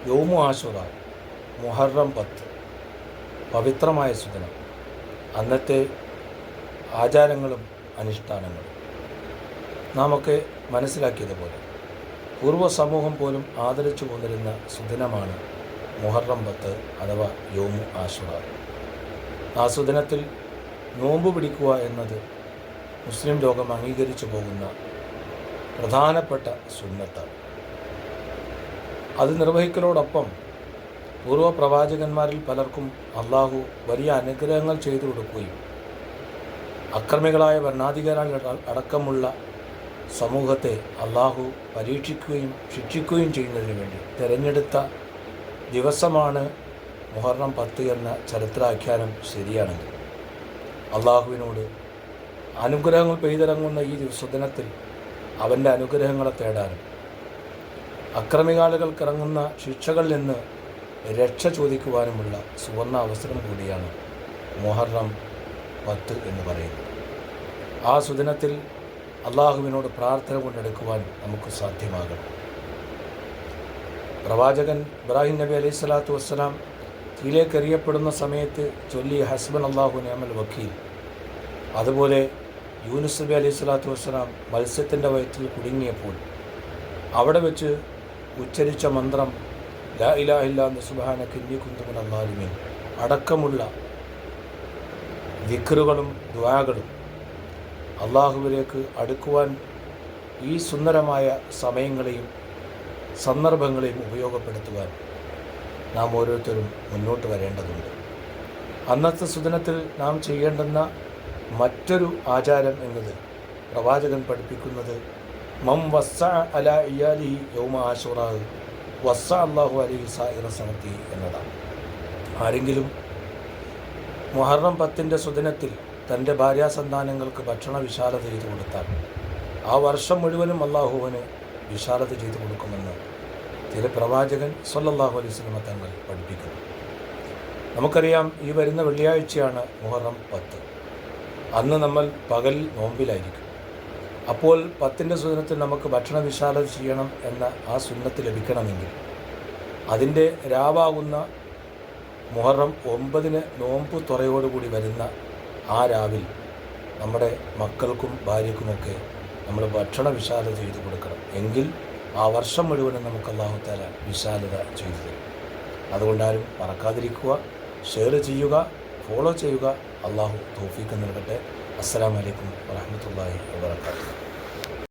യൗമു ആശുറ, മുഹറം 10, പവിത്രമായ സുദിനം. അന്നത്തെ ആചാരങ്ങളും അനുഷ്ഠാനങ്ങളും നാമൊക്കെ മനസ്സിലാക്കിയതുപോലെ പൂർവ്വ സമൂഹം പോലും ആദരിച്ചു പോന്നിരുന്ന സുദിനമാണ് മുഹറം 10 അഥവാ യൗമു ആശുറ. ആ സുദിനത്തിൽ നോമ്പ് പിടിക്കുക എന്നത് മുസ്ലിം ലോകം അംഗീകരിച്ചു പോകുന്ന പ്രധാനപ്പെട്ട സുന്നത്താണ്. അത് നിർവഹിക്കലോടൊപ്പം പൂർവ്വ പ്രവാചകന്മാരിൽ പലർക്കും അള്ളാഹു വലിയ അനുഗ്രഹങ്ങൾ ചെയ്തു കൊടുക്കുകയും അക്രമികളായ ഭരണാധികാരികൾ അടക്കമുള്ള സമൂഹത്തെ അള്ളാഹു പരീക്ഷിക്കുകയും ശിക്ഷിക്കുകയും ചെയ്യുന്നതിന് വേണ്ടി തിരഞ്ഞെടുത്ത ദിവസമാണ് മുഹറം 10 എന്ന ചരിത്രാഖ്യാനം ശരിയാണെങ്കിൽ അള്ളാഹുവിനോട് അനുഗ്രഹങ്ങൾ പെയ്തിറങ്ങുന്ന ഈ സുദിനത്തിൽ അവൻ്റെ അനുഗ്രഹങ്ങളെ തേടാനും അക്രമികാലുകൾക്കിറങ്ങുന്ന ശിക്ഷകളിൽ നിന്ന് രക്ഷ ചോദിക്കുവാനുമുള്ള സുവർണ അവസരം കൂടിയാണ് മുഹറം 10 എന്ന് പറയുന്നത്. ആ സുദിനത്തിൽ അള്ളാഹുവിനോട് പ്രാർത്ഥന കൊണ്ടെടുക്കുവാൻ നമുക്ക് സാധ്യമാകണം. പ്രവാചകൻ ഇബ്രാഹിം നബി അലൈഹി സ്വലാത്തു വസ്സലാം തീയിലേക്കെറിയപ്പെടുന്ന സമയത്ത് ചൊല്ലി ഹസ്ബൻ അള്ളാഹു നിഅമൽ വക്കീൽ, അതുപോലെ യൂനുസ് നബി അലൈഹി സ്വലാത്തു വസ്സലാം മത്സ്യത്തിൻ്റെ വയറ്റിൽ കുടുങ്ങിയപ്പോൾ അവിടെ വെച്ച് ഉച്ചരിച്ച മന്ത്രം ലാ ഇലാഹ ഇല്ലാ അൻത സുബ്ഹാനക ഇന്നി കുന്തു മിനൽ ളാലിമീൻ അടക്കമുള്ള ദിക്റുകളും ദുആകളും അള്ളാഹുവിലേക്ക് അടുക്കുവാൻ ഈ സുന്ദരമായ സമയങ്ങളെയും സന്ദർഭങ്ങളെയും ഉപയോഗപ്പെടുത്തുവാൻ നാം ഓരോരുത്തരും മുന്നോട്ട് വരേണ്ടതുണ്ട്. അന്നത്തെ സുദിനത്തിൽ നാം ചെയ്യേണ്ടുന്ന മറ്റൊരു ആചാരം എന്നത് പ്രവാചകൻ പഠിപ്പിക്കുന്നത് മം വസ്സ അല ഇയാലിഹി യൗമ ആശുറ വസ്സ അല്ലാഹു അലൈഹി സായിറ സനത്തി എന്നതാണ്. ആരെങ്കിലും മുഹറം 10 സുദിനത്തിൽ തൻ്റെ ഭാര്യാസന്താനങ്ങൾക്ക് ഭക്ഷണ വിശാലത ചെയ്തു കൊടുത്താൽ ആ വർഷം മുഴുവനും അള്ളാഹുവിന് വിശാലത ചെയ്തു കൊടുക്കുമെന്ന് പ്രവാചകൻ സ്വല്ലല്ലാഹു അലൈഹി വസല്ലം തങ്ങൾ പഠിപ്പിക്കുന്നു. നമുക്കറിയാം, ഈ വരുന്ന വെള്ളിയാഴ്ചയാണ് മുഹറം 10. അന്ന് നമ്മൾ പകൽ നോമ്പിലായിരിക്കും. അപ്പോൾ 10 സുദിനത്തിൽ നമുക്ക് ഭക്ഷണ വിശാലത ചെയ്യണം എന്ന ആ സുന്നത്ത് ലഭിക്കണമെങ്കിൽ അതിൻ്റെ രാവാകുന്ന മുഹറം 9 നോമ്പ് തുറയോടുകൂടി വരുന്ന ആ രാവിൽ നമ്മുടെ മക്കൾക്കും ഭാര്യയ്ക്കുമൊക്കെ നമ്മൾ ഭക്ഷണ വിശാലത ചെയ്തു കൊടുക്കണം. എങ്കിൽ ആ വർഷം മുഴുവനും നമുക്ക് അല്ലാഹു തആല വിശാലത ചെയ്തു തരും. അതുകൊണ്ടാരും മറക്കാതിരിക്കുക, ഷെയർ ചെയ്യുക, ഫോളോ ചെയ്യുക. അല്ലാഹു തൗഫീഖ് നൽകട്ടെ. അസ്സലാമു അലൈക്കും വറഹ്മത്തുള്ളാഹി വബറകാതുഹു.